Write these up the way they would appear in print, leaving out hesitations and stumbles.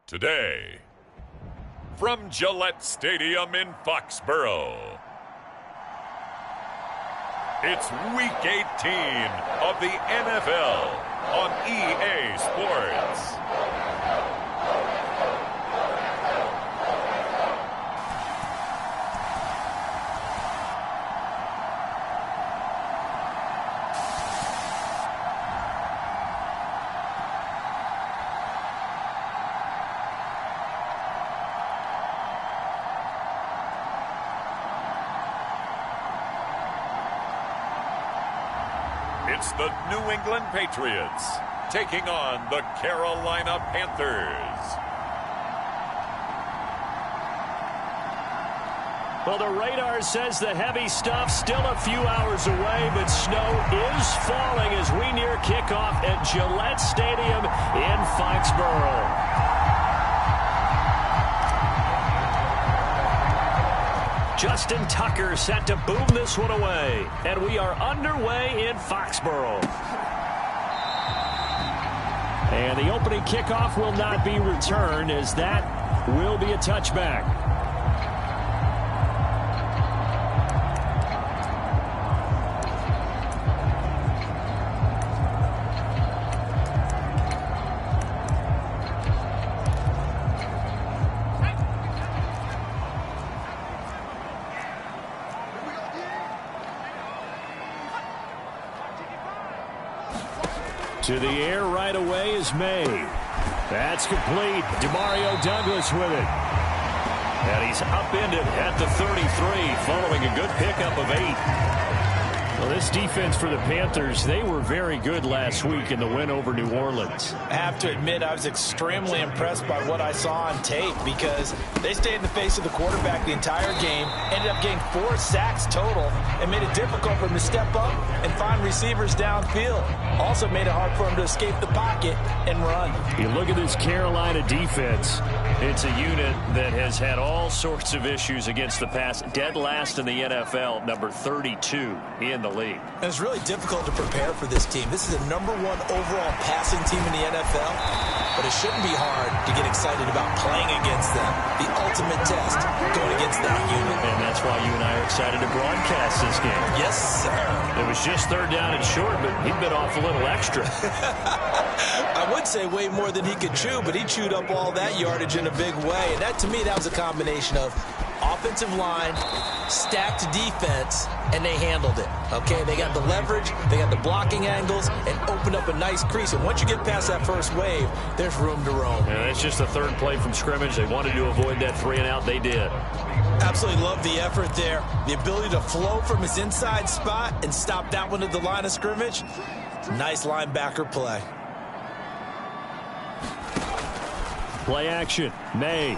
Today, from Gillette Stadium in Foxborough, it's Week 18 of the NFL on EA Sports. It's the New England Patriots taking on the Carolina Panthers. Well, the radar says the heavy stuff still a few hours away, but snow is falling as we near kickoff at Gillette Stadium in Foxborough. Justin Tucker set to boom this one away. And we are underway in Foxborough. And the opening kickoff will not be returned, as that will be a touchback. To the air right away is May. That's complete. Demario Douglas with it. And he's upended at the 33 following a good pickup of 8. Well, this defense for the Panthers, they were very good last week in the win over New Orleans. I have to admit, I was extremely impressed by what I saw on tape because they stayed in the face of the quarterback the entire game, ended up getting 4 sacks total, and made it difficult for him to step up and find receivers downfield. Also made it hard for him to escape the pocket and run. You look at this Carolina defense, it's a unit that has had all sorts of issues against the pass. Dead last in the NFL, number 32 in the league. And it's really difficult to prepare for this team. This is the #1 overall passing team in the NFL, but it shouldn't be hard to get excited about playing against them. The ultimate test going against that unit. And that's why you and I are excited to broadcast this game. Yes, sir. It was just 3rd down and short, but he bit off a little extra. I would say way more than he could chew, but he chewed up all that yardage in a big way. And that, to me, that was a combination of offensive line, stacked defense, and they handled it. Okay, they got the leverage, they got the blocking angles, and opened up a nice crease. And once you get past that first wave, there's room to roam. Yeah, that's just the 3rd play from scrimmage. They wanted to avoid that 3 and out. They did. Absolutely love the effort there. The ability to flow from his inside spot and stop that one at the line of scrimmage. Nice linebacker play. Play action. May.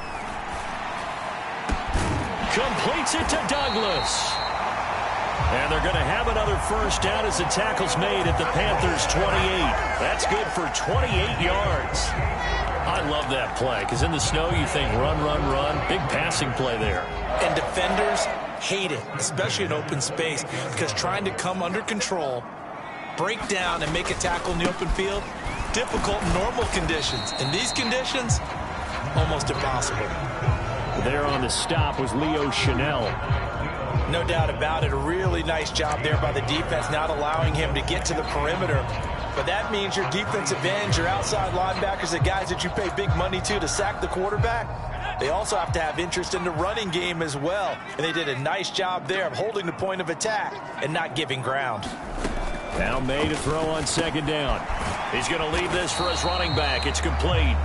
Completes it to Douglas. And they're going to have another first down as the tackle's made at the Panthers' 28. That's good for 28 yards. I love that play because in the snow you think run, run, run. Big passing play there. And defenders hate it, especially in open space, because trying to come under control, break down, and make a tackle in the open field, difficult in normal conditions. In these conditions, almost impossible. There on the stop was Leo Chanel. No doubt about it. A really nice job there by the defense, not allowing him to get to the perimeter. But that means your defensive ends, your outside linebackers, the guys that you pay big money to sack the quarterback, they also have to have interest in the running game as well. And they did a nice job there of holding the point of attack and not giving ground. Now May to throw on 2nd down. He's going to leave this for his running back. It's complete.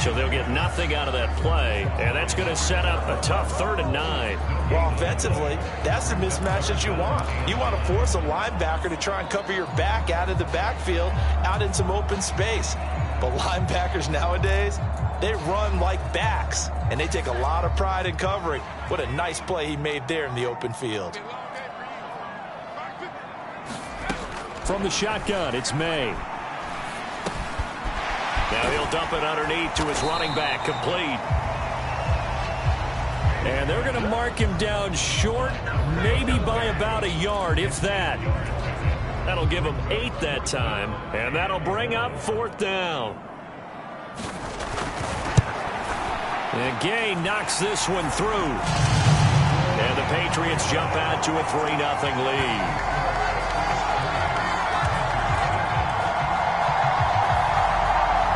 So they'll get nothing out of that play, and that's going to set up a tough 3rd and 9. Well, offensively, that's the mismatch that you want. You want to force a linebacker to try and cover your back out of the backfield, out in some open space. But linebackers nowadays, they run like backs, and they take a lot of pride in covering. What a nice play he made there in the open field. From the shotgun, it's May. Now he'll dump it underneath to his running back, complete. And they're going to mark him down short, maybe by about a yard, if that. That'll give him 8 that time, and that'll bring up 4th down. And Gay knocks this one through. And the Patriots jump out to a 3-0 lead.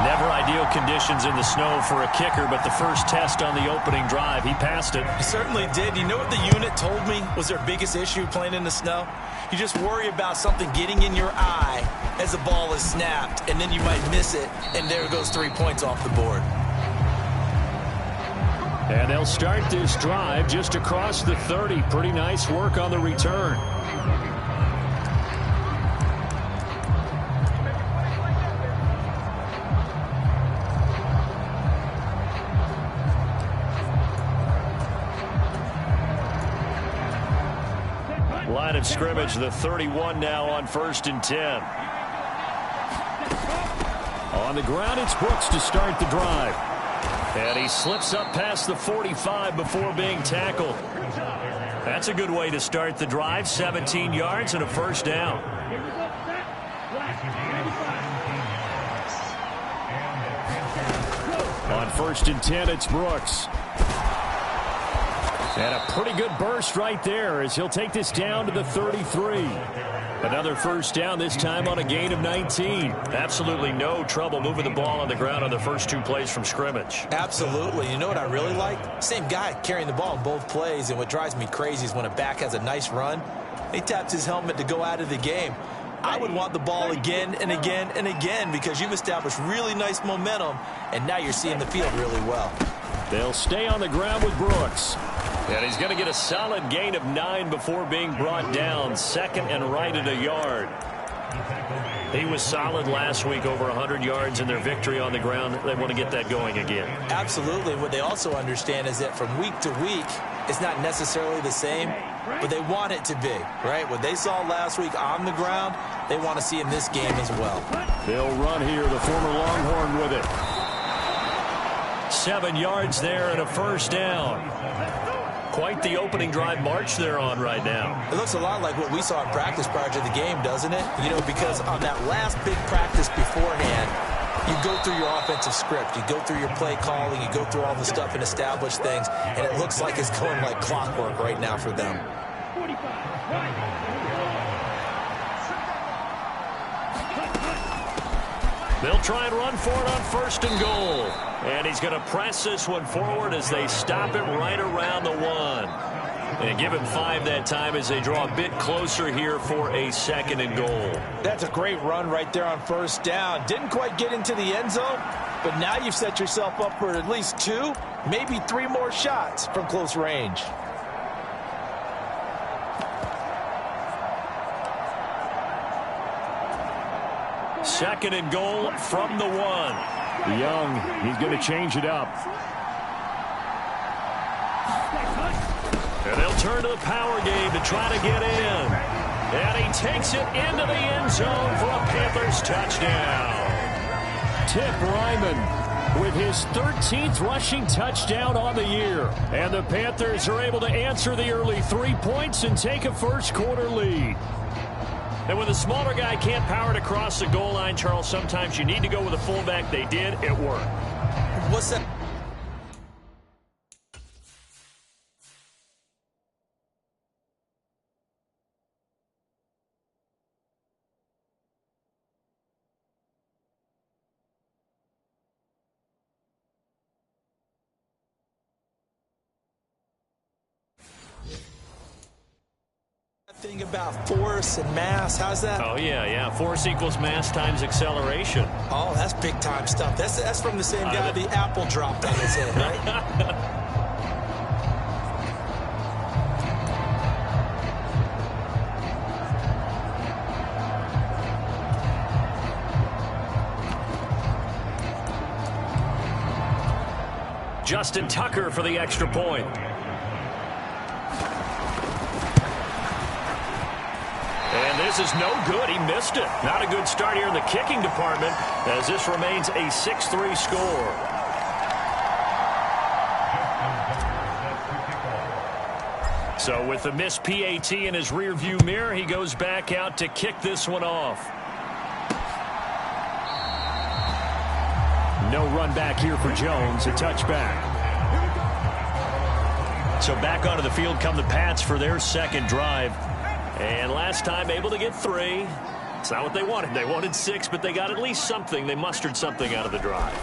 Never ideal conditions in the snow for a kicker, but the first test on the opening drive, he passed it. He certainly did. You know what the unit told me was their biggest issue playing in the snow? You just worry about something getting in your eye as the ball is snapped, and then you might miss it, and there goes 3 points off the board. And they'll start this drive just across the 30. Pretty nice work on the return. Line of scrimmage, the 31 now on 1st and 10. On the ground, it's Brooks to start the drive. And he slips up past the 45 before being tackled. That's a good way to start the drive. 17 yards and a first down. On 1st and 10, it's Brooks. And a pretty good burst right there as he'll take this down to the 33. Another first down, this time on a gain of 19. Absolutely no trouble moving the ball on the ground on the first 2 plays from scrimmage. Absolutely. You know what I really like? Same guy carrying the ball in both plays, and what drives me crazy is when a back has a nice run, he taps his helmet to go out of the game. I would want the ball again and again and again because you've established really nice momentum, and now you're seeing the field really well. They'll stay on the ground with Brooks. And he's going to get a solid gain of 9 before being brought down. 2nd and right at a yard. He was solid last week, over 100 yards in their victory on the ground. They want to get that going again. Absolutely. What they also understand is that from week to week, it's not necessarily the same, but they want it to be, right? What they saw last week on the ground, they want to see in this game as well. They'll run here, the former Longhorn with it. 7 yards there and a first down. Quite the opening drive march they're on right now. It looks a lot like what we saw in practice prior to the game, doesn't it? You know, because on that last big practice beforehand, you go through your offensive script, you go through your play calling, you go through all the stuff and establish things, and it looks like it's going like clockwork right now for them. They'll try and run for it on 1st and goal. And he's going to press this one forward as they stop it right around the 1. And give him 5 that time as they draw a bit closer here for a 2nd and goal. That's a great run right there on 1st down. Didn't quite get into the end zone, but now you've set yourself up for at least 2, maybe 3 more shots from close range. Second and goal from the 1. Young, he's going to change it up. And they'll turn to the power game to try to get in. And he takes it into the end zone for a Panthers touchdown. Tip Ryman with his 13th rushing touchdown on the year. And the Panthers are able to answer the early 3 points and take a first quarter lead. And when the smaller guy can't power it across the goal line, Charles, sometimes you need to go with a fullback. They did. It worked. What's that? Thing about force and mass, how's that? Oh, yeah. Force equals mass times acceleration. Oh, that's big time stuff. That's from the same guy the apple dropped on his head, right? Justin Tucker for the extra point. And this is no good. He missed it. Not a good start here in the kicking department as this remains a 6-3 score. So with the missed PAT in his rearview mirror, he goes back out to kick this one off. No run back here for Jones, a touchback. So back onto the field come the Pats for their second drive. And last time able to get 3. It's not what they wanted. They wanted 6, but they got at least something. They mustered something out of the drive.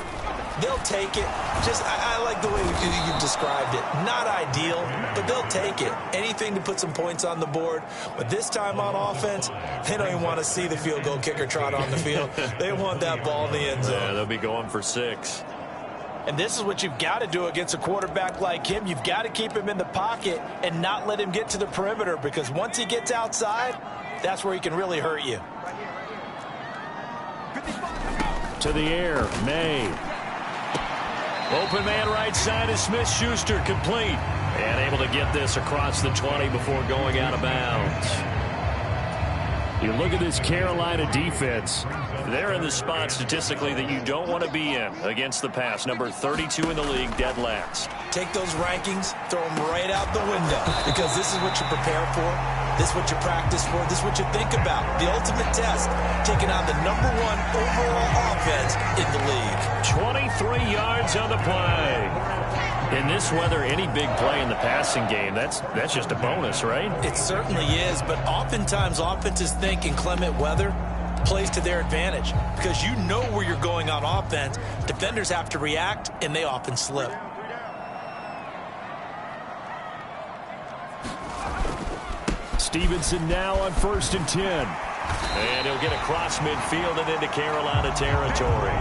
They'll take it. I like the way you described it. Not ideal, but they'll take it. Anything to put some points on the board. But this time on offense, they don't even want to see the field goal kicker trot on the field. They want that ball in the end zone. Yeah, they'll be going for 6. And this is what you've got to do against a quarterback like him. You've got to keep him in the pocket and not let him get to the perimeter, because once he gets outside, that's where he can really hurt you. To the air, May. Open man right side is Smith-Schuster, complete. And able to get this across the 20 before going out of bounds. You look at this Carolina defense. They're in the spot statistically that you don't want to be in against the pass. Number 32 in the league, dead last. Take those rankings, throw them right out the window, because this is what you prepare for. This is what you practice for. This is what you think about. The ultimate test, taking on the number 1 overall offense in the league. 23 yards on the play. In this weather, any big play in the passing game, that's just a bonus, right? It certainly is, but oftentimes offenses think in clement weather plays to their advantage, because you know where you're going on offense. Defenders have to react, and they often slip. Stevenson now on 1st and 10. And he'll get across midfield and into Carolina territory.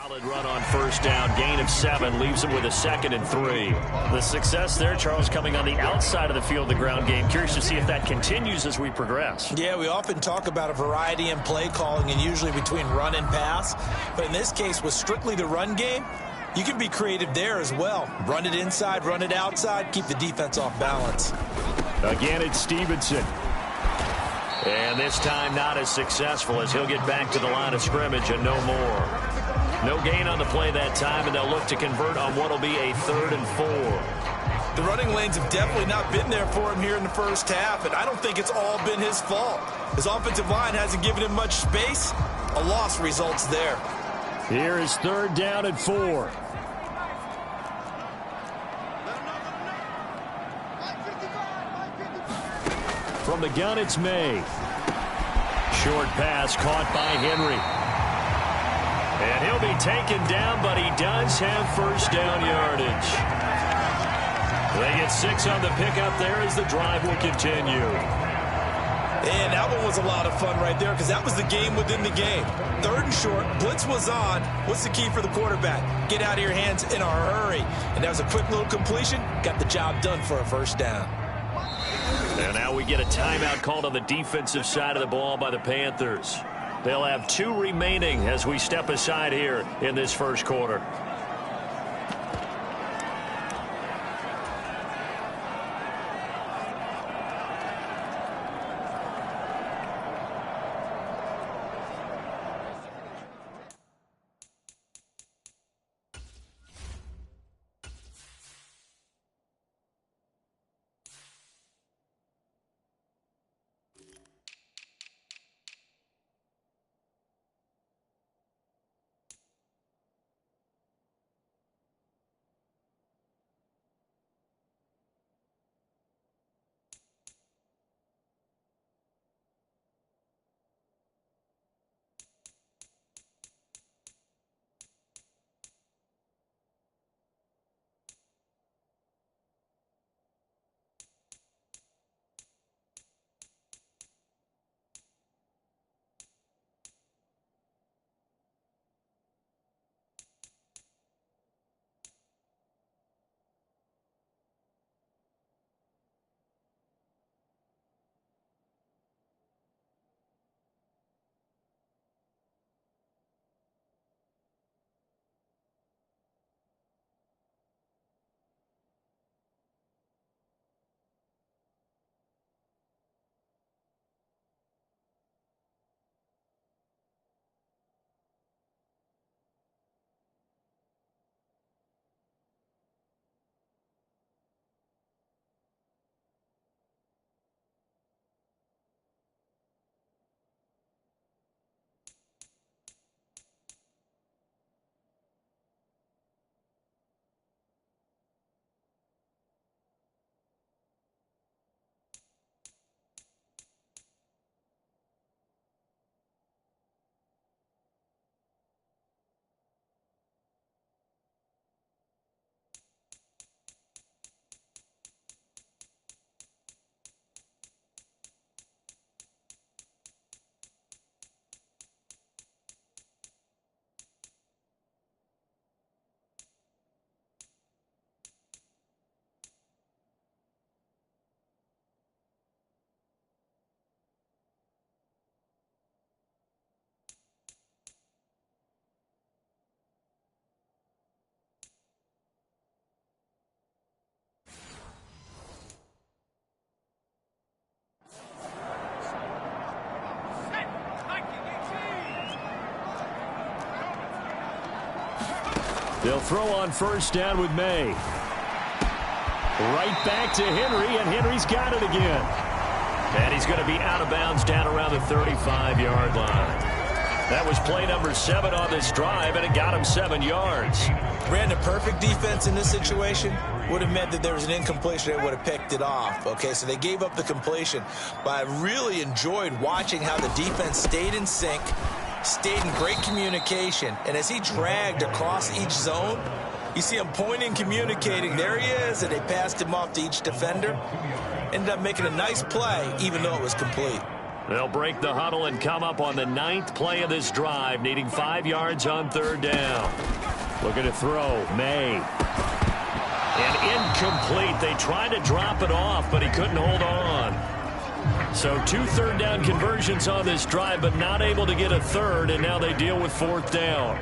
Solid run on 1st down. Gain of 7 leaves him with a 2nd and 3. The success there, Charles, coming on the outside of the field, the ground game. Curious to see if that continues as we progress. Yeah, we often talk about a variety in play calling, and usually between run and pass. But in this case, with strictly the run game, you can be creative there as well. Run it inside, run it outside, keep the defense off balance. Again, it's Stevenson. And this time not as successful, as he'll get back to the line of scrimmage and no more. No gain on the play that time, and they'll look to convert on what will be a 3rd and 4. The running lanes have definitely not been there for him here in the first half, and I don't think it's all been his fault. His offensive line hasn't given him much space. A loss results there. Here is 3rd down and 4. From the gun, it's May. Short pass caught by Henry. And he'll be taken down, but he does have 1st down yardage. They get 6 on the pickup there as the drive will continue. And that one was a lot of fun right there, because that was the game within the game. 3rd and short, blitz was on. What's the key for the quarterback? Get out of your hands in a hurry. And that was a quick little completion. Got the job done for a 1st down. And now we get a timeout called on the defensive side of the ball by the Panthers. They'll have 2 remaining as we step aside here in this 1st quarter. They'll throw on first down with May. Right back to Henry, and Henry's got it again. And he's going to be out of bounds down around the 35-yard line. That was play number 7 on this drive, and it got him 7 yards. Brandon, perfect defense in this situation would have meant that there was an incompletion. They would have picked it off. Okay, so they gave up the completion. But I really enjoyed watching how the defense stayed in sync, stayed in great communication. And as he dragged across each zone, you see him pointing, communicating. There he is, and they passed him off to each defender. Ended up making a nice play, even though it was complete. They'll break the huddle and come up on the 9th play of this drive, needing 5 yards on 3rd down. Looking to throw, May. And incomplete. They tried to drop it off, but he couldn't hold on. So 2 3rd down conversions on this drive, but not able to get a 3rd, and now they deal with 4th down.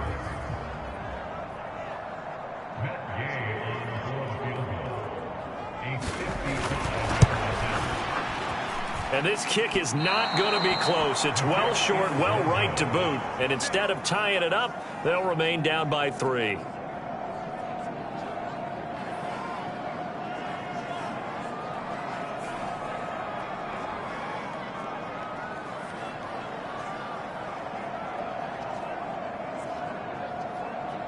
And this kick is not going to be close. It's well short, well right to boot. And instead of tying it up, they'll remain down by 3.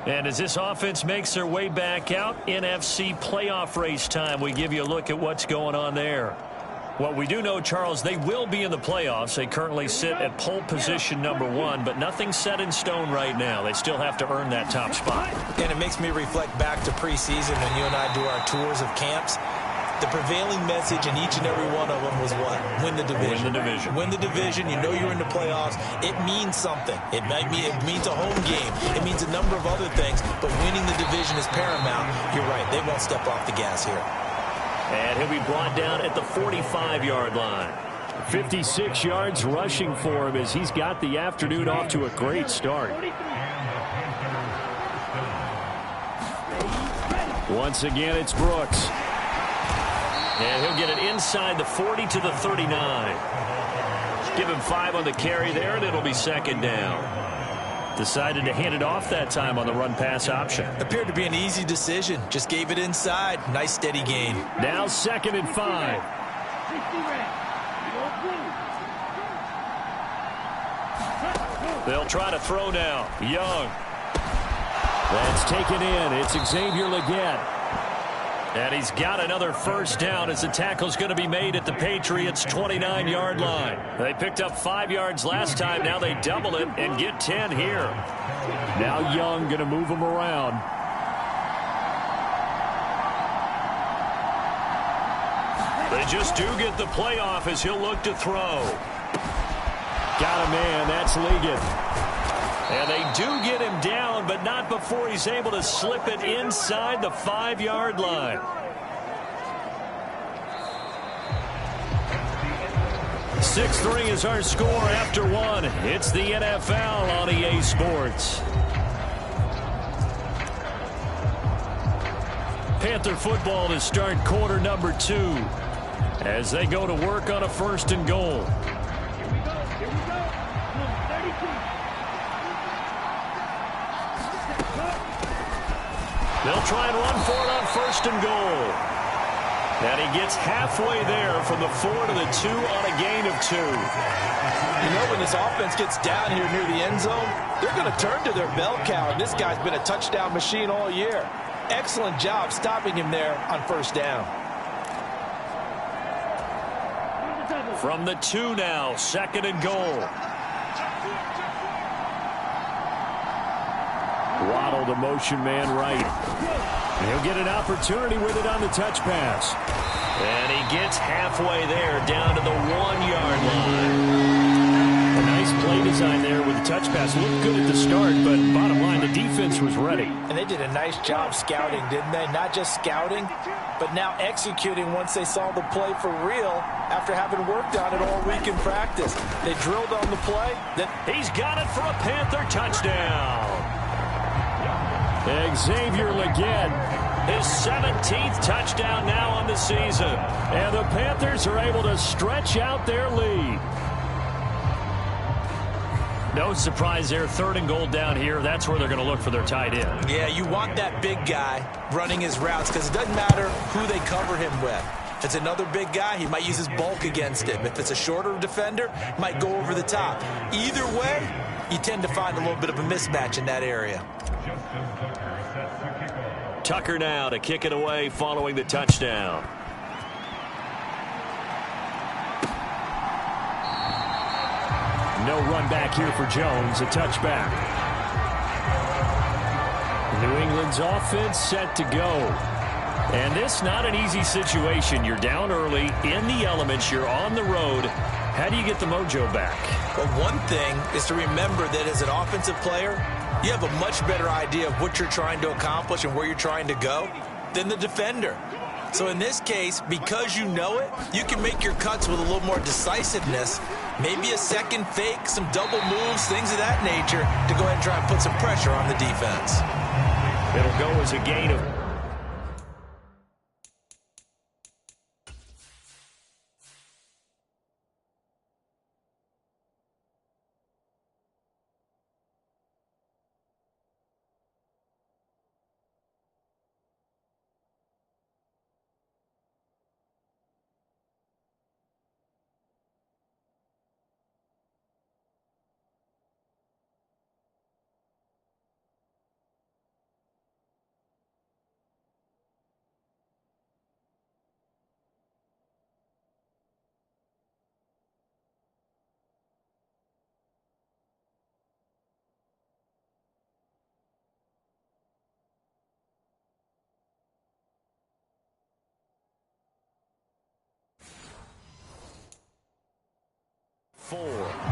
And as this offense makes their way back out, NFC playoff race time, we give you a look at what's going on there. Well, we do know, Charles, they will be in the playoffs. They currently sit at pole position number 1, but nothing's set in stone right now. They still have to earn that top spot. And it makes me reflect back to preseason when you and I do our tours of camps. The prevailing message in each and every one of them was what? Win the division. Win the division. Win the division. You know you're in the playoffs. It means something. It means a home game. It means a number of other things, but winning the division is paramount. You're right. They won't step off the gas here. And he'll be brought down at the 45-yard line. 56 yards rushing for him as he's got the afternoon off to a great start. Once again, it's Brooks. And he'll get it inside the 40 to the 39. Give him 5 on the carry there, and it'll be 2nd down. Decided to hand it off that time on the run-pass option. Appeared to be an easy decision. Just gave it inside. Nice, steady gain. Now 2nd and 5. They'll try to throw now. Young. That's taken in. It's Xavier Legette. And he's got another first down as the tackle's going to be made at the Patriots' 29-yard line. They picked up 5 yards last time. Now they double it and get 10 here. Now Young going to move him around. They just do get the playoff as he'll look to throw. Got a man. That's Ligon. And they do get him down, but not before he's able to slip it inside the 5-yard line. Six-3 is our score after 1. It's the NFL on EA Sports. Panther football to start quarter number 2 as they go to work on a 1st and goal. They'll try and run for it on 1st and goal. And he gets halfway there from the 4 to the 2 on a gain of 2. You know, when this offense gets down here near the end zone, they're going to turn to their bell cow. And this guy's been a touchdown machine all year. Excellent job stopping him there on 1st down. From the 2 now, 2nd and goal. Waddle the motion man right. And he'll get an opportunity with it on the touch pass. And he gets halfway there down to the 1-yard line. A nice play design there with the touch pass. Looked good at the start, but bottom line, the defense was ready. And they did a nice job scouting, didn't they? Not just scouting, but now executing once they saw the play for real after having worked on it all week in practice. They drilled on the play. Then he's got it for a Panther touchdown. Xavier Legette, his 17th touchdown now on the season. And the Panthers are able to stretch out their lead. No surprise there. 3rd and goal down here. That's where they're going to look for their tight end. Yeah, you want that big guy running his routes because it doesn't matter who they cover him with. If it's another big guy, he might use his bulk against him. If it's a shorter defender, he might go over the top. Either way, you tend to find a little bit of a mismatch in that area. Tucker now to kick it away following the touchdown. No run back here for Jones. A touchback. New England's offense set to go. And this not an easy situation. You're down early, in the elements, you're on the road. How do you get the mojo back? Well, one thing is to remember that as an offensive player, you have a much better idea of what you're trying to accomplish and where you're trying to go than the defender. So in this case, because you know it, you can make your cuts with a little more decisiveness. Maybe a second fake, some double moves, things of that nature to go ahead and try and put some pressure on the defense. It'll go as a gain of...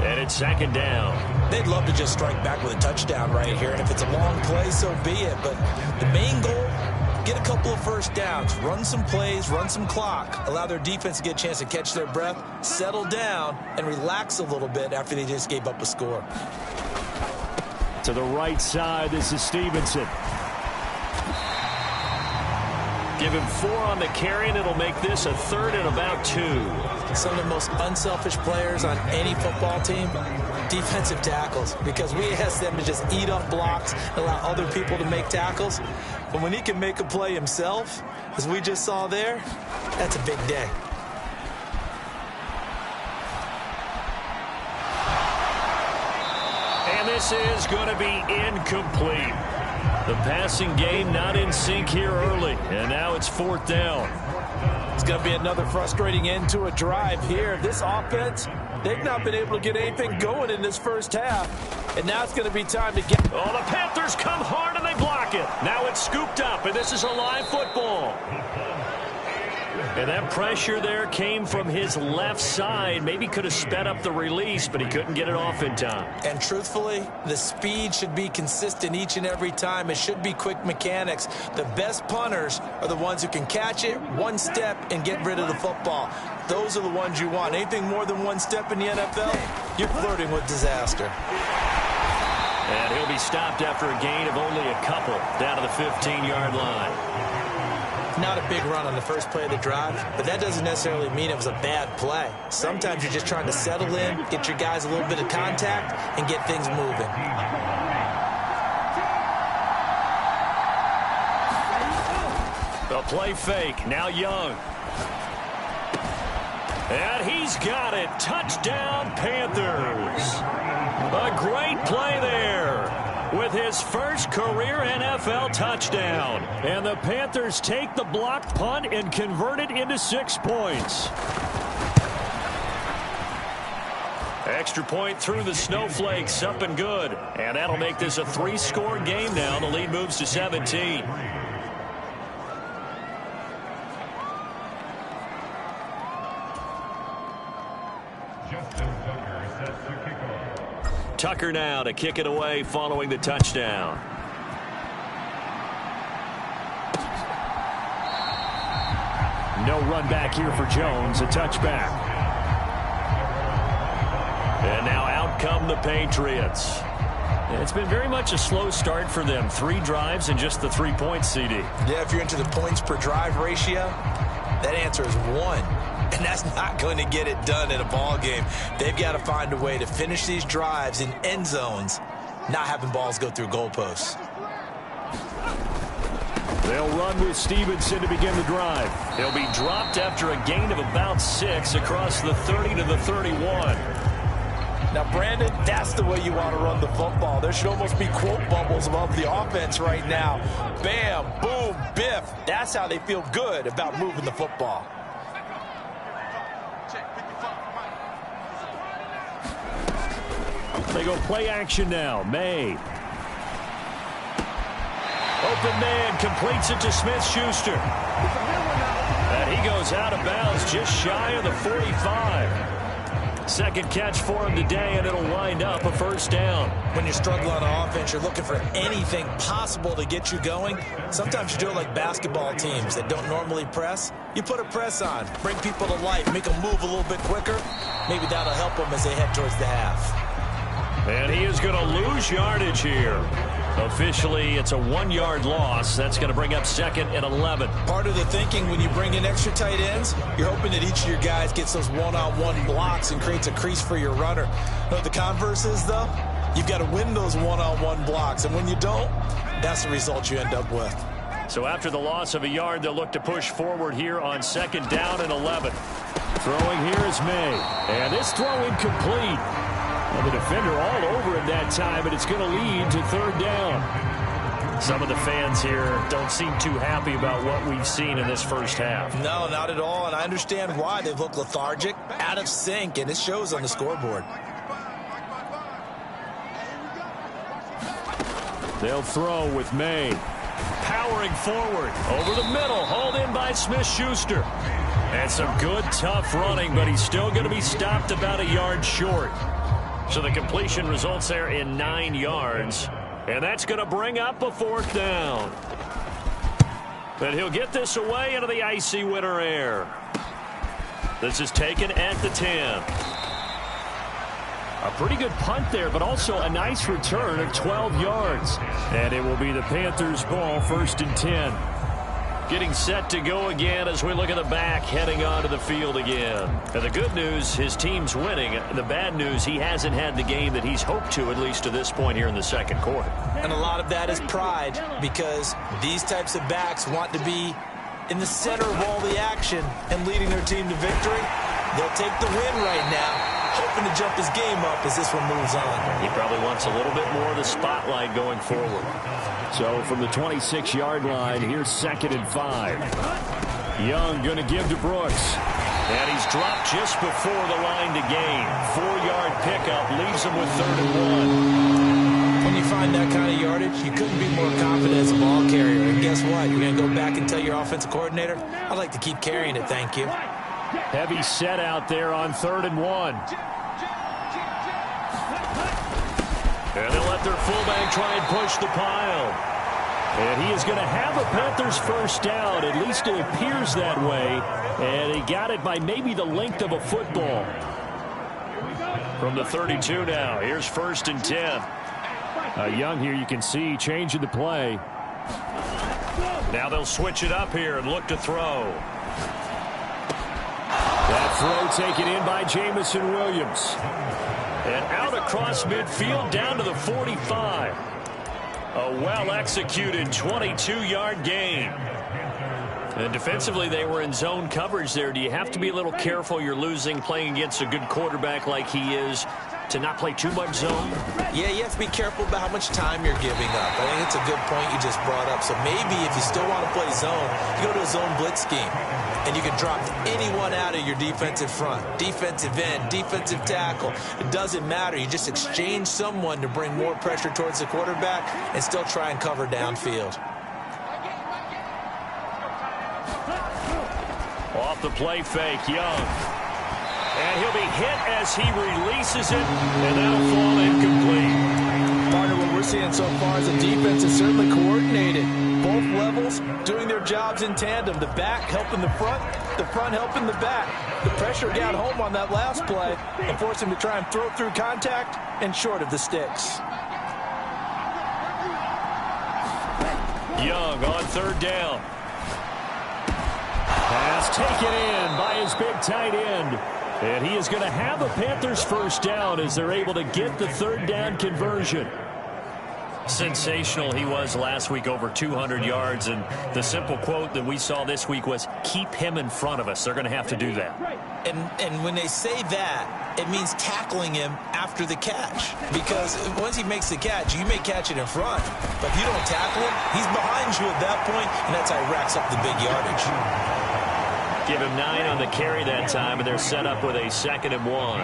And it's 2nd down. They'd love to just strike back with a touchdown right here, and if it's a long play, so be it. But the main goal, get a couple of first downs, run some plays, run some clock, allow their defense to get a chance to catch their breath, settle down, and relax a little bit after they just gave up a score. To the right side, this is Stevenson. Give him 4 on the carry, and it'll make this a 3rd and about 2. Some of the most unselfish players on any football team, defensive tackles, because we ask them to just eat up blocks and allow other people to make tackles. But when he can make a play himself, as we just saw there, that's a big day. And this is going to be incomplete. The passing game not in sync here early, and now it's 4th down. It's going to be another frustrating end to a drive here. This offense, they've not been able to get anything going in this first half, and now it's going to be time to get... Oh, the Panthers come hard and they block it. Now it's scooped up, and this is a live football. And that pressure there came from his left side. Maybe could have sped up the release, but he couldn't get it off in time. And truthfully, the speed should be consistent each and every time. It should be quick mechanics. The best punters are the ones who can catch it, one step, and get rid of the football. Those are the ones you want. Anything more than one step in the NFL, you're flirting with disaster. And he'll be stopped after a gain of only a couple down to the 15-yard line. Not a big run on the first play of the drive, but that doesn't necessarily mean it was a bad play. Sometimes you're just trying to settle in, get your guys a little bit of contact, and get things moving. A play fake, now Young. And he's got it. Touchdown, Panthers. A great play there with his first career NFL touchdown. And the Panthers take the blocked punt and convert it into 6 points. Extra point through the snowflakes, up and good. And that'll make this a 3-score game now. The lead moves to 17. Tucker now to kick it away following the touchdown. No run back here for Jones, a touchback. And now out come the Patriots. It's been very much a slow start for them. 3 drives and just the 3 points, CD. Yeah, if you're into the points per drive ratio, that answer is 1. And that's not going to get it done in a ball game. They've got to find a way to finish these drives in end zones, not having balls go through goalposts. They'll run with Stevenson to begin the drive. He'll be dropped after a gain of about 6 across the 30 to the 31. Now, Brandon, that's the way you want to run the football. There should almost be quote bubbles above the offense right now. Bam, boom, biff. That's how they feel good about moving the football. They go play action now. May. Open man completes it to Smith-Schuster. And he goes out of bounds just shy of the 45. Second catch for him today, and it'll wind up a first down. When you're struggling on offense, you're looking for anything possible to get you going. Sometimes you do it like basketball teams that don't normally press. You put a press on, bring people to life, make them move a little bit quicker. Maybe that'll help them as they head towards the half. And he is going to lose yardage here. Officially, it's a 1-yard loss. That's going to bring up 2nd and 11. Part of the thinking when you bring in extra tight ends, you're hoping that each of your guys gets those one-on-one blocks and creates a crease for your runner. But the converse is, though, you've got to win those one-on-one blocks. And when you don't, that's the result you end up with. So after the loss of a yard, they'll look to push forward here on 2nd down and 11. Throwing here is May. And this throw incomplete. And the defender all over him that time, and it's going to lead to 3rd down. Some of the fans here don't seem too happy about what we've seen in this first half. No, not at all, and I understand why. They've looked lethargic, out of sync, and it shows on the scoreboard. They'll throw with May. Powering forward, over the middle, hauled in by Smith-Schuster. And some good, tough running, but he's still going to be stopped about a yard short. So the completion results there in 9 yards. And that's going to bring up a 4th down. But he'll get this away into the icy winter air. This is taken at the 10. A pretty good punt there, but also a nice return of 12 yards. And it will be the Panthers' ball, 1st and 10. Getting set to go again as we look at the back, heading onto the field again. And the good news, his team's winning. The bad news, he hasn't had the game that he's hoped to, at least to this point here in the 2nd quarter. And a lot of that is pride, because these types of backs want to be in the center of all the action and leading their team to victory. They'll take the win right now, hoping to jump his game up as this one moves on. He probably wants a little bit more of the spotlight going forward. So from the 26-yard line, here's 2nd and 5. Young going to give to Brooks. And he's dropped just before the line to gain. 4-yard pickup leaves him with 3rd and 1. When you find that kind of yardage, you couldn't be more confident as a ball carrier. And guess what? You're going to go back and tell your offensive coordinator, I'd like to keep carrying it, thank you. Heavy set out there on 3rd and 1. And they'll let their fullback try and push the pile. And he is going to have a Panthers first down. At least it appears that way. And he got it by maybe the length of a football. From the 32 now. Here's 1st and 10. Young here, you can see, changing the play. Now they'll switch it up here and look to throw. That throw taken in by Jamison Williams. And out across midfield down to the 45. A well-executed 22-yard gain. And defensively, they were in zone coverage there. Do you have to be a little careful? You're losing, playing against a good quarterback like he is, to not play too much zone? Yeah, you have to be careful about how much time you're giving up. I think it's a good point you just brought up. So maybe if you still want to play zone, you go to a zone blitz scheme. And you can drop anyone out of your defensive front. Defensive end, defensive tackle. It doesn't matter. You just exchange someone to bring more pressure towards the quarterback and still try and cover downfield. Off the play fake, Young. And he'll be hit as he releases it, and that'll fall incomplete. Part of what we're seeing so far is the defense is certainly coordinated. Both levels doing their jobs in tandem. The back helping the front helping the back. The pressure got home on that last play and forced him to try and throw through contact and short of the sticks. Young on 3rd down. Pass taken in by his big tight end. And he is going to have a Panthers first down as they're able to get the third down conversion. Sensational he was last week, over 200 yards. And the simple quote that we saw this week was, keep him in front of us. They're going to have to do that. And when they say that, it means tackling him after the catch. Because once he makes the catch, you may catch it in front. But if you don't tackle him, he's behind you at that point, and that's how he racks up the big yardage. Give him 9 on the carry that time, and they're set up with a 2nd and 1.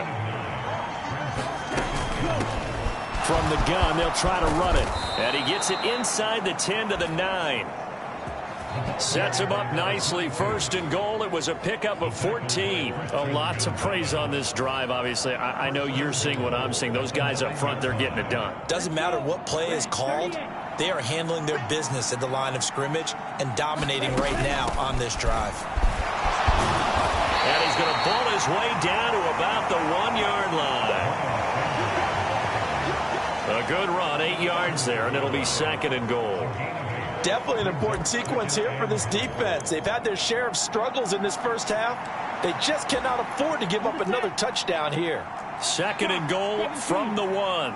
From the gun, they'll try to run it. And he gets it inside the 10 to the 9. Sets him up nicely. 1st and goal. It was a pickup of 14. A lot to praise on this drive, obviously. I know you're seeing what I'm seeing. Those guys up front, they're getting it done. Doesn't matter what play is called. They are handling their business at the line of scrimmage and dominating right now on this drive. And he's going to pull his way down to about the 1-yard line. A good run, 8 yards there, and it'll be 2nd and goal. Definitely an important sequence here for this defense. They've had their share of struggles in this first half. They just cannot afford to give up another touchdown here. 2nd and goal from the 1.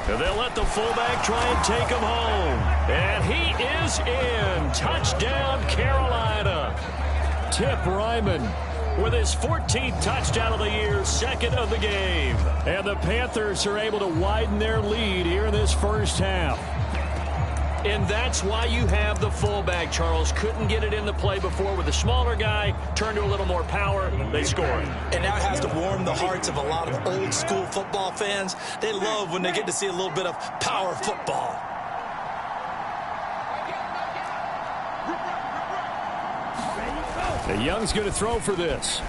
And they'll let the fullback try and take him home. And he is in. Touchdown, Carolina. Tip Ryman with his 14th touchdown of the year, 2nd of the game. And the Panthers are able to widen their lead here in this first half. And that's why you have the fullback, Charles. Couldn't get it in the play before with the smaller guy. Turned to a little more power. They scored. And now it has to warm the hearts of a lot of old school football fans. They love when they get to see a little bit of power football. The Young's going to throw for this.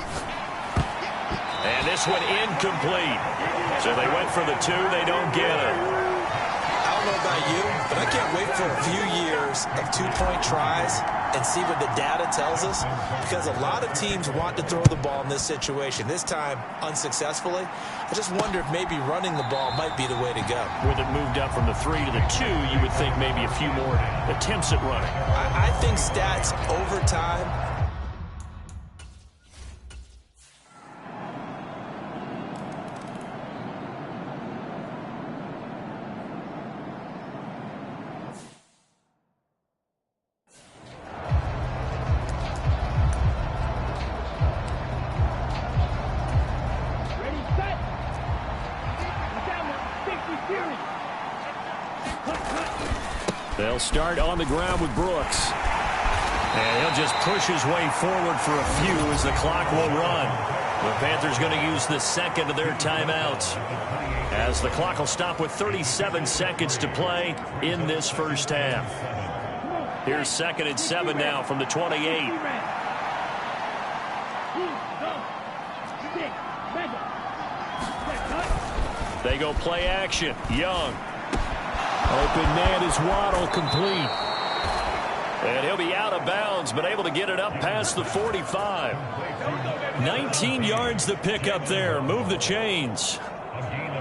And this one incomplete. So they went for the 2. They don't get it. I don't know about you, but I can't wait for a few years of 2-point tries and see what the data tells us, because a lot of teams want to throw the ball in this situation. This time, unsuccessfully. I just wonder if maybe running the ball might be the way to go. With it moved up from the 3 to the 2, you would think maybe a few more attempts at running. I think stats over time. They'll start on the ground with Brooks. And he'll just push his way forward for a few as the clock will run. The Panthers going to use the 2nd of their timeouts, as the clock will stop with 37 seconds to play in this first half. Here's 2nd and 7 now from the 28. They go play action. Young. Open man is Waddle, complete. And he'll be out of bounds, but able to get it up past the 45. 19 yards to pick up there. Move the chains.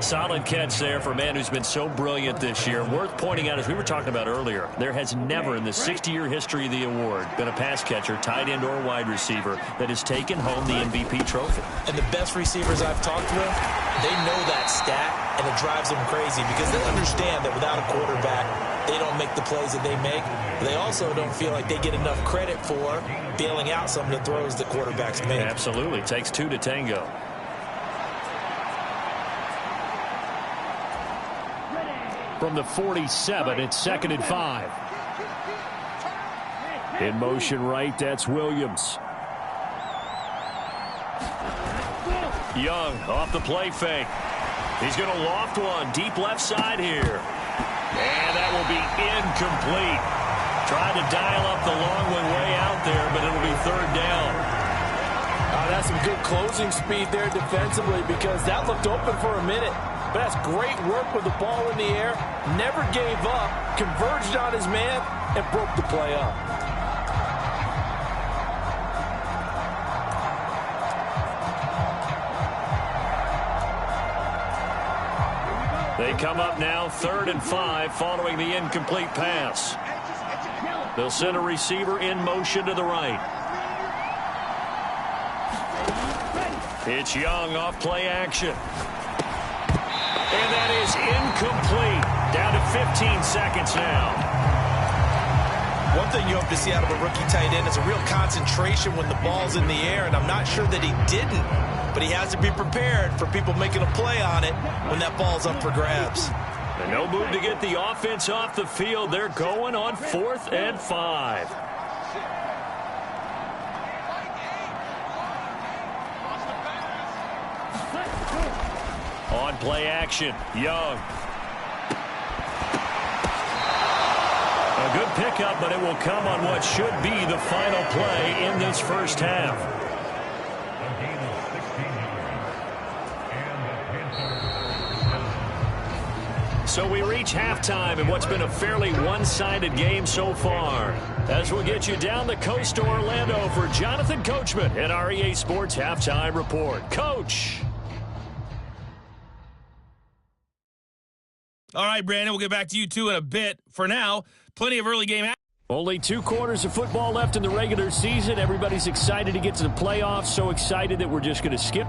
Solid catch there for a man who's been so brilliant this year. Worth pointing out, as we were talking about earlier, there has never in the 60-year history of the award been a pass catcher, tight end or wide receiver, that has taken home the MVP trophy. And the best receivers I've talked with, they know that stat, and it drives them crazy because they understand that without a quarterback, they don't make the plays that they make. They also don't feel like they get enough credit for bailing out some of the throws the quarterbacks make. Absolutely. Takes 2 to tango. From the 47, it's 2nd and 5. In motion right, that's Williams. Young off the play fake. He's going to loft one deep left side here. And that will be incomplete. Tried to dial up the long one way out there, but it'll be 3rd down. That's some good closing speed there defensively, because that looked open for a minute. But that's great work with the ball in the air. Never gave up. Converged on his man and broke the play up. They come up now 3rd and 5 following the incomplete pass. They'll send a receiver in motion to the right. It's Young off play action. And that is incomplete. Down to 15 seconds now. One thing you hope to see out of a rookie tight end is a real concentration when the ball's in the air, and I'm not sure that he didn't, but he has to be prepared for people making a play on it when that ball's up for grabs. And no move to get the offense off the field. They're going on 4th and 5. On play action, Young. A good pickup, but it will come on what should be the final play in this first half. So we reach halftime in what's been a fairly one-sided game so far. As we'll get you down the coast to Orlando for Jonathan Coachman at our EA Sports Halftime Report. Coach. All right, Brandon, we'll get back to you two in a bit. For now, plenty of early game action. Only 2 quarters of football left in the regular season. Everybody's excited to get to the playoffs, so excited that we're just going to skip.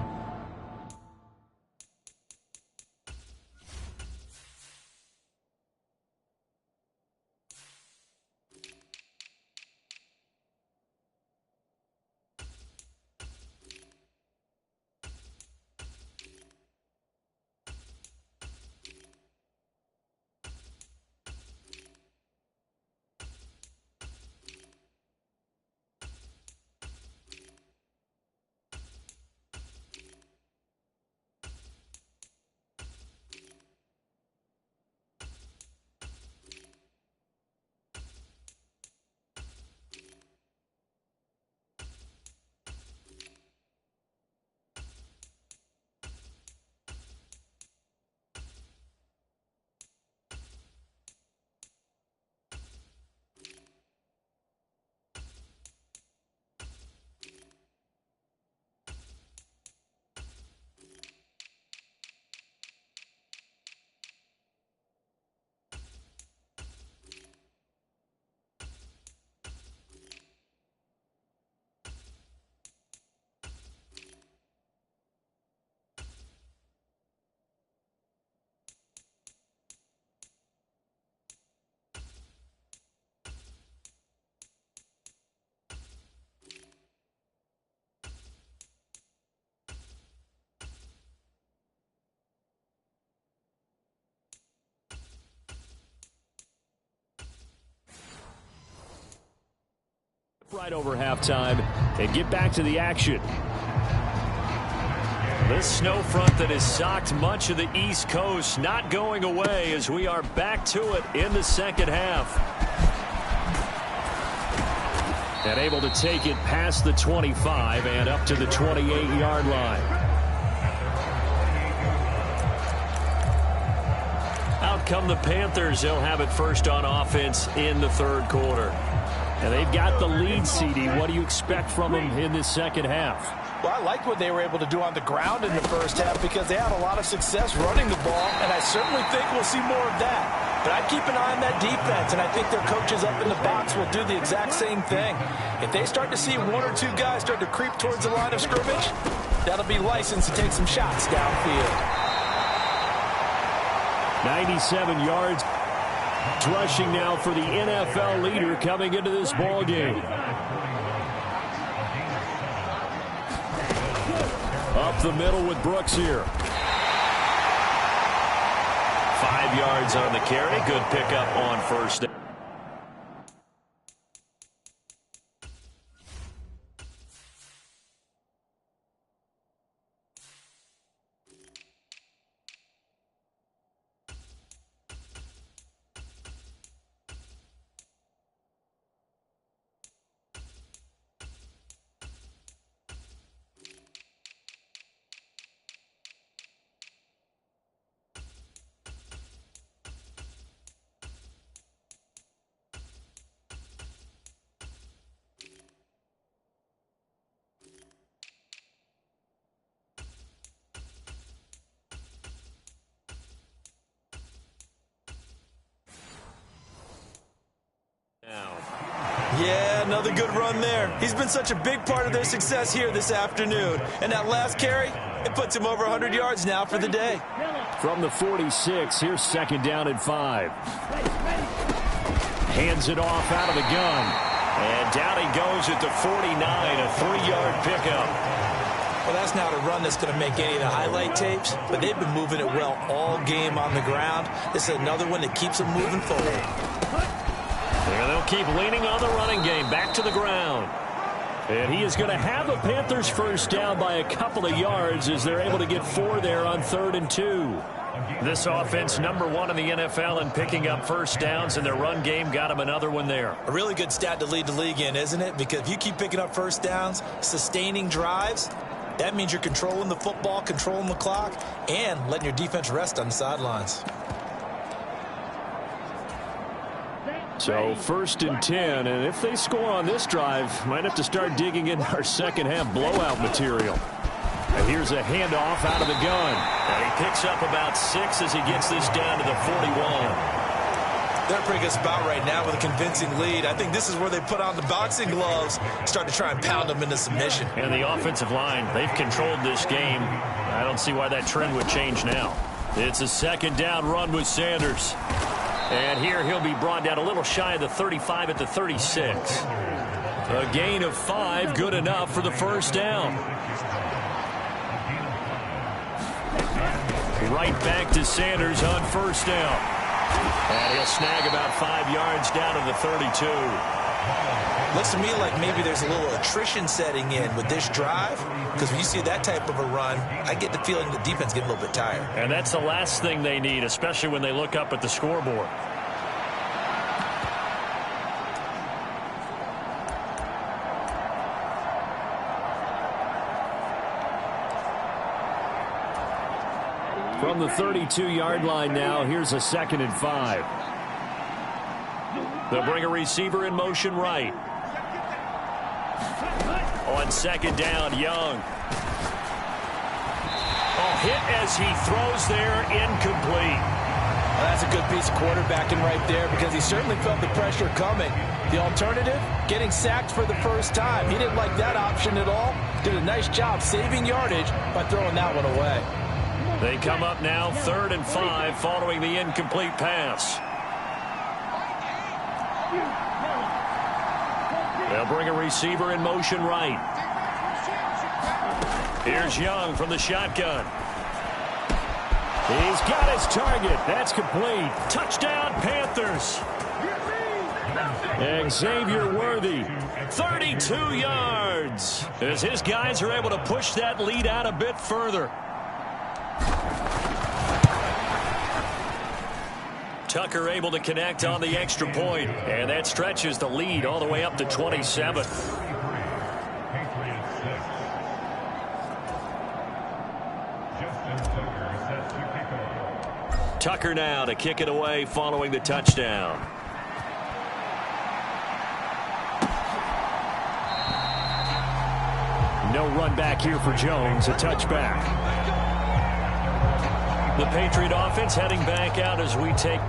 Right over halftime and get back to the action. This snow front that has socked much of the East Coast not going away as we are back to it in the second half. And able to take it past the 25 and up to the 28-yard line. Out come the Panthers. They'll have it first on offense in the third quarter. And they've got the lead, CD. What do you expect from them in this second half? Well, I liked what they were able to do on the ground in the first half because they had a lot of success running the ball, and I certainly think we'll see more of that. But I'd keep an eye on that defense, and I think their coaches up in the box will do the exact same thing. If they start to see 1 or 2 guys start to creep towards the line of scrimmage, that'll be licensed to take some shots downfield. 97 yards. Rushing now for the NFL leader coming into this ball game. Up the middle with Brooks here. 5 yards on the carry. Good pickup on first down. Yeah, another good run there. He's been such a big part of their success here this afternoon. And that last carry, it puts him over 100 yards now for the day. From the 46, here's second down and 5. Hands it off out of the gun. And down he goes at the 49, a 3-yard pickup. Well, that's not a run that's going to make any of the highlight tapes, but they've been moving it well all game on the ground. This is another one that keeps them moving forward. And they'll keep leaning on the running game. Back to the ground. And he is going to have the Panthers first down by a couple of yards as they're able to get 4 there on 3rd and 2. This offense, #1 in the NFL in picking up first downs, and their run game got him another one there. A really good stat to lead the league in, isn't it? Because if you keep picking up first downs, sustaining drives, that means you're controlling the football, controlling the clock, and letting your defense rest on the sidelines. So 1st and 10, and if they score on this drive, might have to start digging in our second half blowout material. And here's a handoff out of the gun. And he picks up about 6 as he gets this down to the 41. They're in a pretty good spot right now with a convincing lead. I think this is where they put on the boxing gloves, start to try and pound them into submission. And the offensive line, they've controlled this game. I don't see why that trend would change now. It's a second down run with Sanders. And here he'll be brought down a little shy of the 35 at the 36. A gain of 5, good enough for the first down. Right back to Sanders on first down. And he'll snag about 5 yards down to the 32. Looks to me like maybe there's a little attrition setting in with this drive, because when you see that type of a run, I get the feeling the defense getting a little bit tired. And that's the last thing they need, especially when they look up at the scoreboard. From the 32-yard line now, here's a 2nd and 5. They'll bring a receiver in motion right. On 2nd down, Young. Hit as he throws there, incomplete. Well, that's a good piece of quarterbacking right there because he certainly felt the pressure coming. The alternative, getting sacked for the first time. He didn't like that option at all. Did a nice job saving yardage by throwing that one away. They come up now 3rd and 5 following the incomplete pass. They'll bring a receiver in motion right. Here's Young from the shotgun. He's got his target. That's complete. Touchdown, Panthers. Xavier Worthy, 32 yards. As his guys are able to push that lead out a bit further. Tucker able to connect on the extra point, and that stretches the lead all the way up to 27. Tucker now to kick it away following the touchdown. No run back here for Jones, a touchback. The Patriot offense heading back out as we take.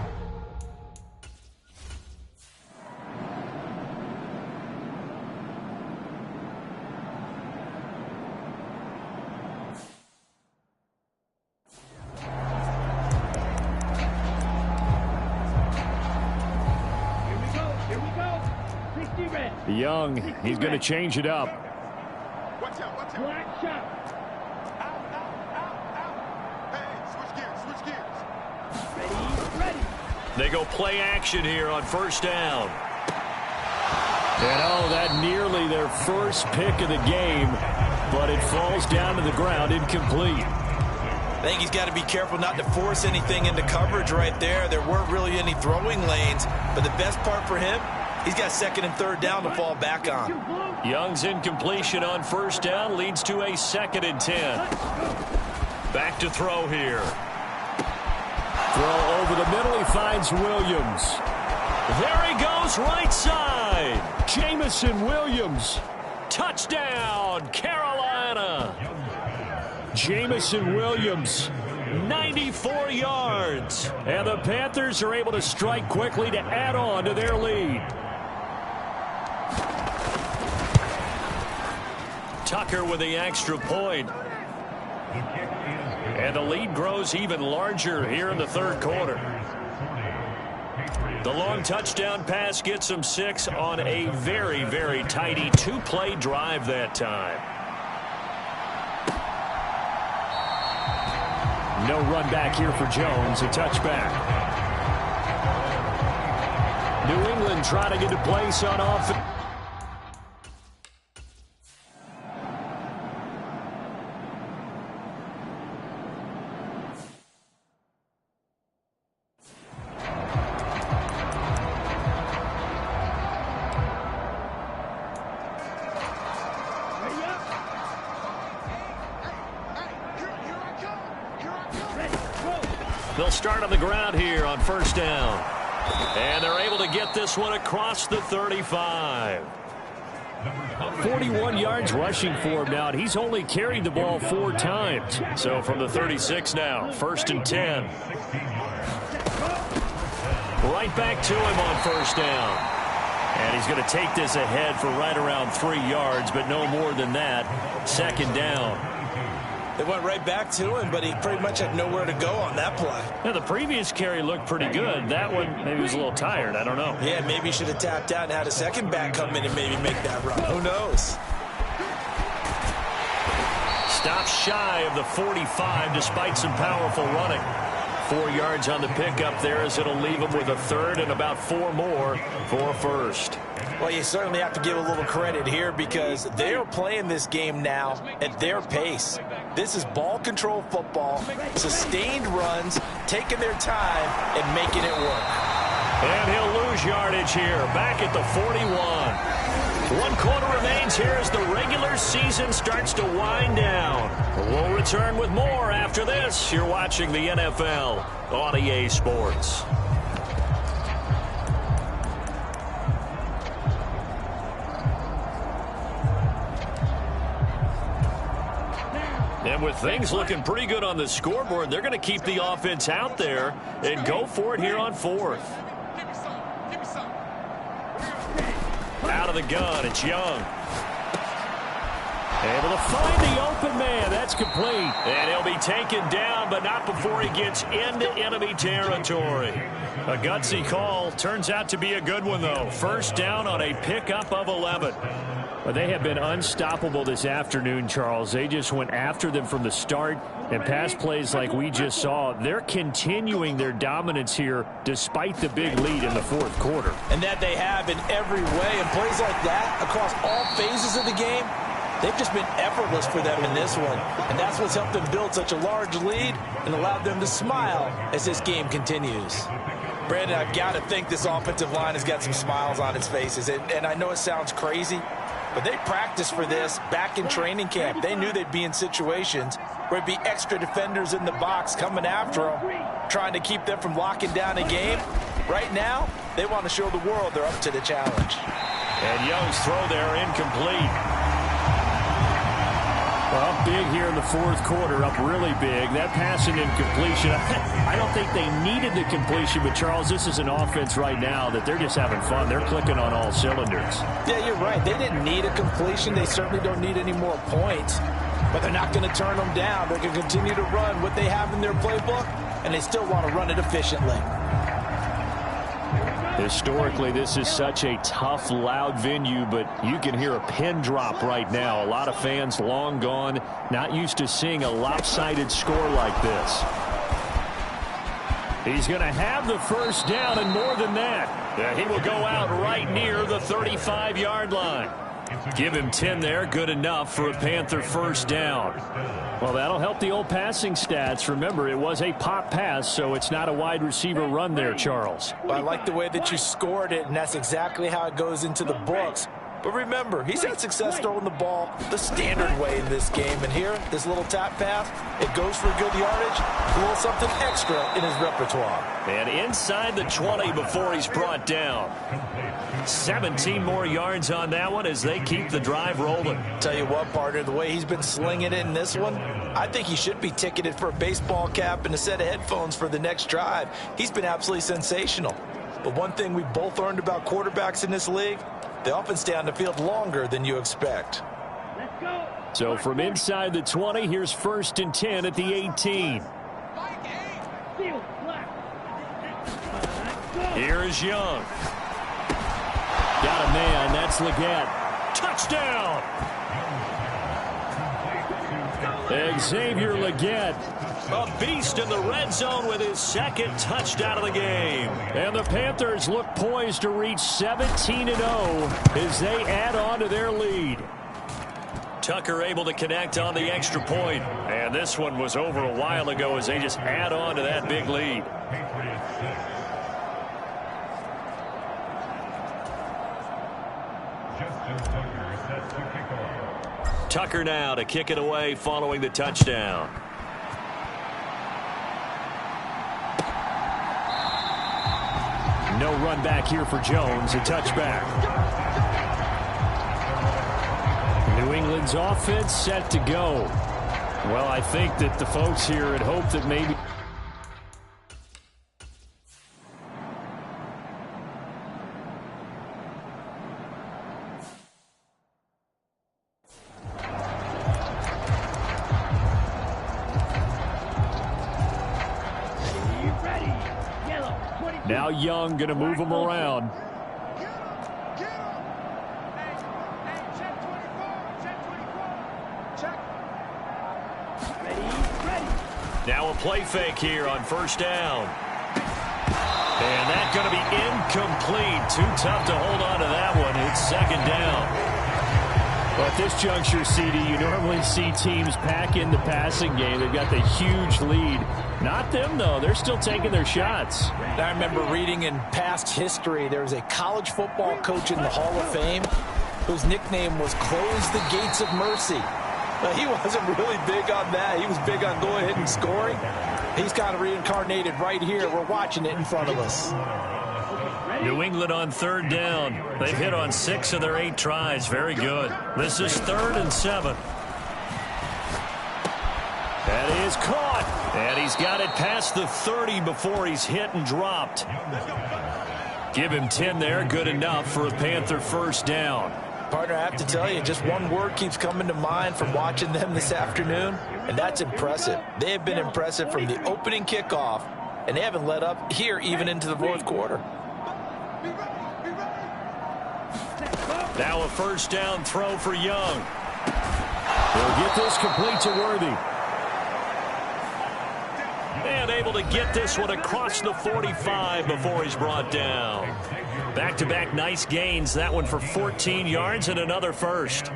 Young, he's going to change it up. Watch out, watch out. Black shot. Hey, switch gears. Ready. They go play action here on first down. And that nearly their first pick of the game, but it falls down to the ground incomplete. I think he's got to be careful not to force anything into coverage right there. There weren't really any throwing lanes, but the best part for him, he's got 2nd and 3rd down to fall back on. Young's incompletion on first down leads to a 2nd and 10. Back to throw here. Throw over the middle. He finds Williams. There he goes, right side. Jamison Williams. Touchdown, Carolina. Jamison Williams, 94 yards. And the Panthers are able to strike quickly to add on to their lead. Tucker with the extra point. And the lead grows even larger here in the third quarter. The long touchdown pass gets them 6 on a very, very tidy 2-play drive that time. No run back here for Jones. A touchback. New England trying to get a place on offense. They'll start on the ground here on first down. And they're able to get this one across the 35. 41 yards rushing for him now, and he's only carried the ball 4 times. So from the 36 now, 1st and 10. Right back to him on first down. And he's going to take this ahead for right around 3 yards, but no more than that. 2nd down. They went right back to him, but he pretty much had nowhere to go on that play. Yeah, the previous carry looked pretty good. That one, maybe he was a little tired. I don't know. Yeah, maybe he should have tapped out and had a second back come in and maybe make that run. Who knows? Stop shy of the 45 despite some powerful running. 4 yards on the pickup there as it'll leave him with a 3rd and about 4 more for a 1st. Well, you certainly have to give a little credit here because they are playing this game now at their pace. This is ball control football, sustained runs, taking their time and making it work. And he'll lose yardage here, back at the 41. 1 quarter remains here as the regular season starts to wind down. We'll return with more after this. You're watching the NFL on EA Sports. And with things looking pretty good on the scoreboard, they're going to keep the offense out there and go for it here on 4th. Out of the gun, it's Young. Able to find the open man. That's complete. And he'll be taken down, but not before he gets into enemy territory. A gutsy call. Turns out to be a good one, though. 1st down on a pickup of 11. Well, they have been unstoppable this afternoon, Charles. They just went after them from the start, and pass plays like we just saw, they're continuing their dominance here despite the big lead in the 4th quarter. And that they have in every way, and plays like that across all phases of the game, they've just been effortless for them in this one. And that's what's helped them build such a large lead and allowed them to smile as this game continues. Brandon, I've got to think this offensive line has got some smiles on its faces. And I know it sounds crazy, but they practiced for this back in training camp. They knew they'd be in situations where it'd be extra defenders in the box coming after them, trying to keep them from locking down a game. Right now, they want to show the world they're up to the challenge. And Young's throw there incomplete. Well, up big here in the 4th quarter, up really big. That pass and incompletion, I don't think they needed the completion, but Charles, this is an offense right now that they're just having fun. They're clicking on all cylinders. Yeah, you're right. They didn't need a completion. They certainly don't need any more points, but they're not going to turn them down. They're going to continue to run what they have in their playbook, and they still want to run it efficiently. Historically, this is such a tough, loud venue, but you can hear a pin drop right now. A lot of fans long gone, not used to seeing a lopsided score like this. He's going to have the 1st down and more than that. Yeah, he will go out right near the 35-yard line. Give him 10 there, good enough for a Panther 1st down. Well, that'll help the old passing stats. Remember, it was a pop pass, so it's not a wide receiver run there, Charles. Well, I like the way that you scored it, and that's exactly how it goes into the books. But remember, he's had success throwing the ball the standard way in this game. And here, this little tap pass, it goes for good yardage, a little something extra in his repertoire. And inside the 20 before he's brought down. 17 more yards on that one as they keep the drive rolling. Tell you what, partner, the way he's been slinging it in this one, I think he should be ticketed for a baseball cap and a set of headphones for the next drive. He's been absolutely sensational. But one thing we both learned about quarterbacks in this league, they often stay on the field longer than you expect. Let's go. So from inside the 20, here's 1st and 10 at the 18. Here's Young. Got a man. That's Leggett. Touchdown! Xavier Leggett, a beast in the red zone with his 2nd touchdown of the game. And the Panthers look poised to reach 17-0 as they add on to their lead. Tucker able to connect on the extra point. And this one was over a while ago as they just add on to that big lead. Tucker now to kick it away following the touchdown. No run back here for Jones. A touchback. New England's offense set to go. Well, I think that the folks here had hoped that maybe... Now Young going to move him around. Now a play fake here on 1st down. And that's going to be incomplete. Too tough to hold on to that one. It's 2nd down. Well, at this juncture, CD, you normally see teams pack in the passing game. They've got the huge lead. Not them, though. They're still taking their shots. I remember reading in past history, there was a college football coach in the Hall of Fame whose nickname was Close the Gates of Mercy. But he wasn't really big on that. He was big on go ahead and scoring. He's kind of reincarnated right here. We're watching it in front of us. New England on 3rd down. They've hit on 6 of their 8 tries. Very good. This is 3rd and 7. That is caught. And he's got it past the 30 before he's hit and dropped. Give him 10 there. Good enough for a Panther 1st down. Partner, I have to tell you, just one word keeps coming to mind from watching them this afternoon, and that's impressive. They have been impressive from the opening kickoff, and they haven't let up here even into the 4th quarter. Now a 1st down throw for Young. He'll get this complete to Worthy. And able to get this one across the 45 before he's brought down. Back-to-back nice gains. That one for 14 yards and another 1st.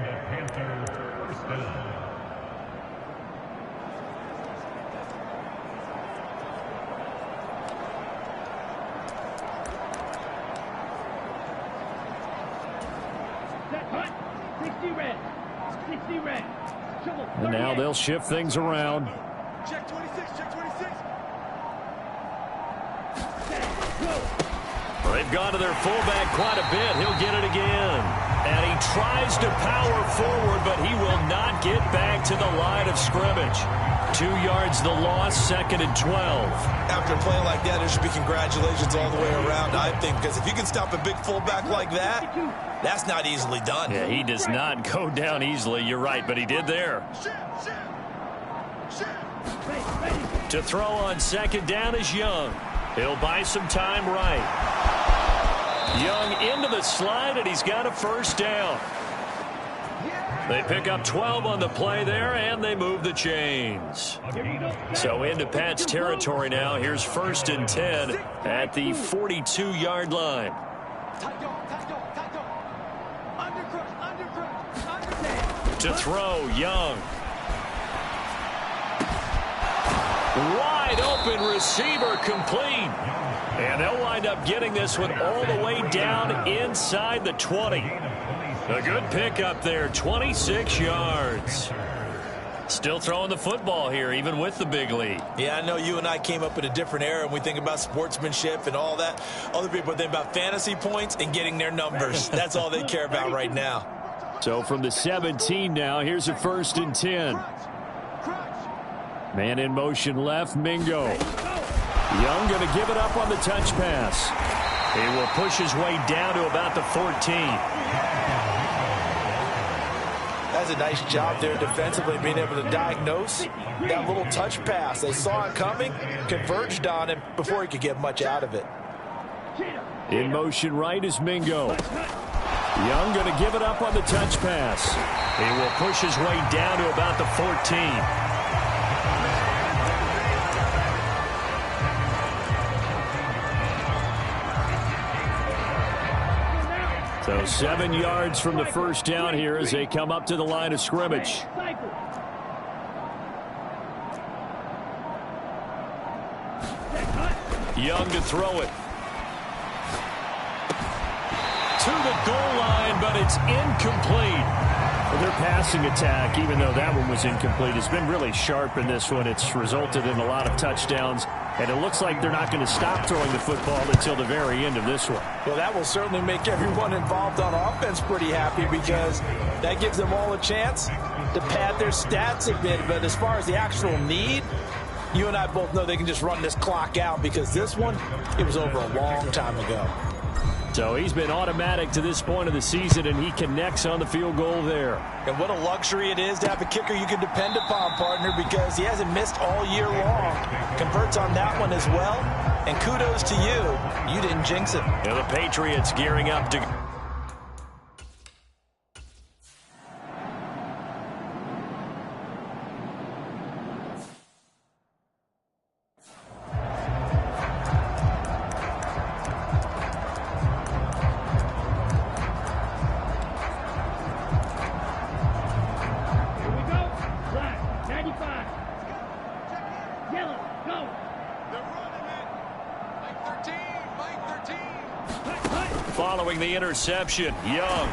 And now they'll shift things around. Check 26, check 26. They've gone to their fullback quite a bit. He'll get it again. And he tries to power forward, but he will not get back to the line of scrimmage. 2 yards the loss, 2nd and 12. After a play like that, there should be congratulations all the way around, I think, because if you can stop a big fullback like that, that's not easily done. Yeah, he does not go down easily. You're right, but he did there. To throw on 2nd down is Young. He'll buy some time right. Young into the slide, and he's got a 1st down. They pick up 12 on the play there, and they move the chains. So into Pat's territory now. Here's 1st and 10 at the 42-yard line. To throw, Young. Wide open receiver complete. And they'll wind up getting this one all the way down inside the 20. A good pickup there, 26 yards. Still throwing the football here, even with the big lead. Yeah, I know you and I came up in a different era, and we think about sportsmanship and all that. Other people think about fantasy points and getting their numbers. That's all they care about right now. So from the 17 now, here's a 1st and 10. Man in motion left, Mingo. Young going to give it up on the touch pass. He will push his way down to about the 14. does a nice job there defensively, being able to diagnose that little touch pass. They saw it coming, converged on him before he could get much out of it. In motion right is Mingo. Young going to give it up on the touch pass. He will push his way down to about the 14. So 7 yards from the first down here as they come up to the line of scrimmage. Young to throw it. To the goal line, but it's incomplete. Well, their passing attack, even though that one was incomplete, has been really sharp in this one. It's resulted in a lot of touchdowns, and it looks like they're not going to stop throwing the football until the very end of this one. Well, that will certainly make everyone involved on offense pretty happy, because that gives them all a chance to pad their stats a bit. But as far as the actual need, you and I both know they can just run this clock out, because this one, it was over a long time ago. So he's been automatic to this point of the season, and he connects on the field goal there. And what a luxury it is to have a kicker you can depend upon, partner, because he hasn't missed all year long. Converts on that one as well. And kudos to you. You didn't jinx it. And the Patriots gearing up to... Following the interception, Young.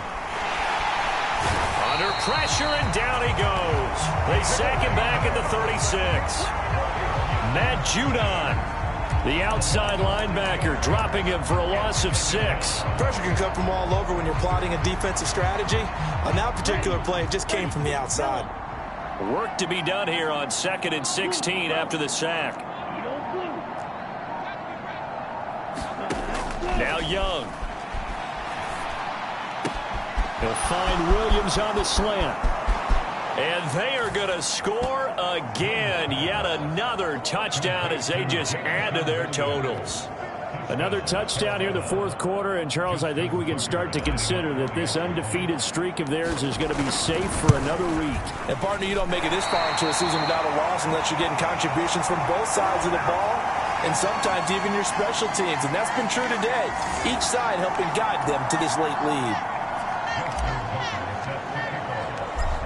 Under pressure, and down he goes. They sack him back at the 36. Matt Judon, the outside linebacker, dropping him for a loss of 6. Pressure can come from all over when you're plotting a defensive strategy. On that particular play, it just came from the outside. Work to be done here on 2nd and 16 after the sack. Now Young. He'll find Williams on the slant. And they are going to score again. Yet another touchdown as they just add to their totals. Another touchdown here in the fourth quarter. And, Charles, I think we can start to consider that this undefeated streak of theirs is going to be safe for another week. And, partner, you don't make it this far into a season without a loss unless you're getting contributions from both sides of the ball and sometimes even your special teams. And that's been true today. Each side helping guide them to this late lead.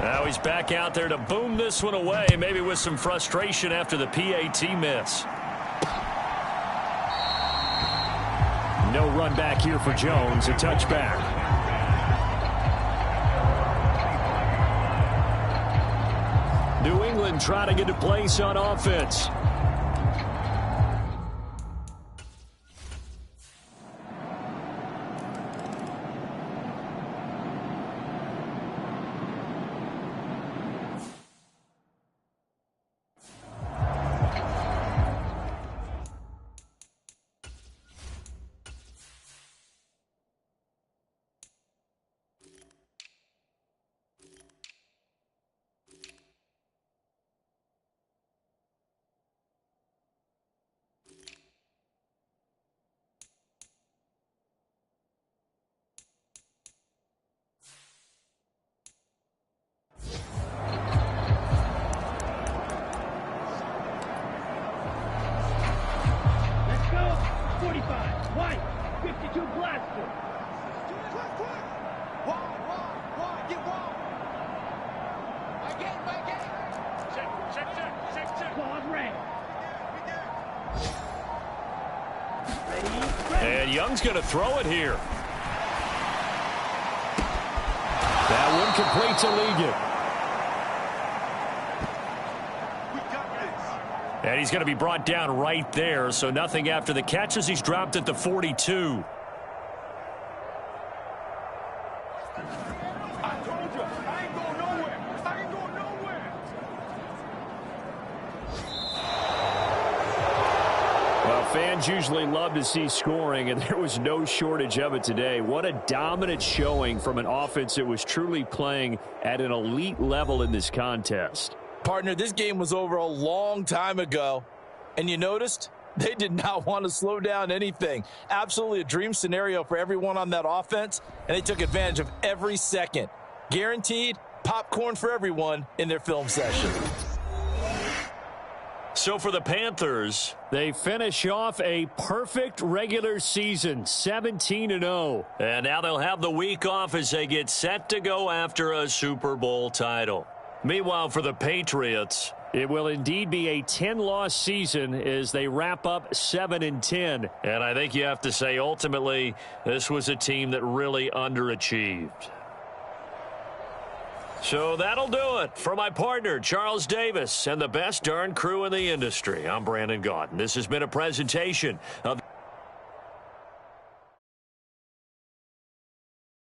Now he's back out there to boom this one away, maybe with some frustration after the PAT miss. No run back here for Jones, a touchback. New England trying to get a place on offense. And Young's going to throw it here. That one complete to Ligon. And he's going to be brought down right there, so nothing after the catch as he's dropped at the 42. Fans usually love to see scoring, and there was no shortage of it today. What a dominant showing from an offense that was truly playing at an elite level in this contest. Partner, this game was over a long time ago, and you noticed they did not want to slow down anything. Absolutely a dream scenario for everyone on that offense, and they took advantage of every second. Guaranteed popcorn for everyone in their film session. So for the Panthers, they finish off a perfect regular season, 17-0. And now they'll have the week off as they get set to go after a Super Bowl title. Meanwhile, for the Patriots, it will indeed be a 10-loss season as they wrap up 7-10. And I think you have to say, ultimately, this was a team that really underachieved. So that'll do it for my partner, Charles Davis, and the best darn crew in the industry. I'm Brandon Gaudin. This has been a presentation of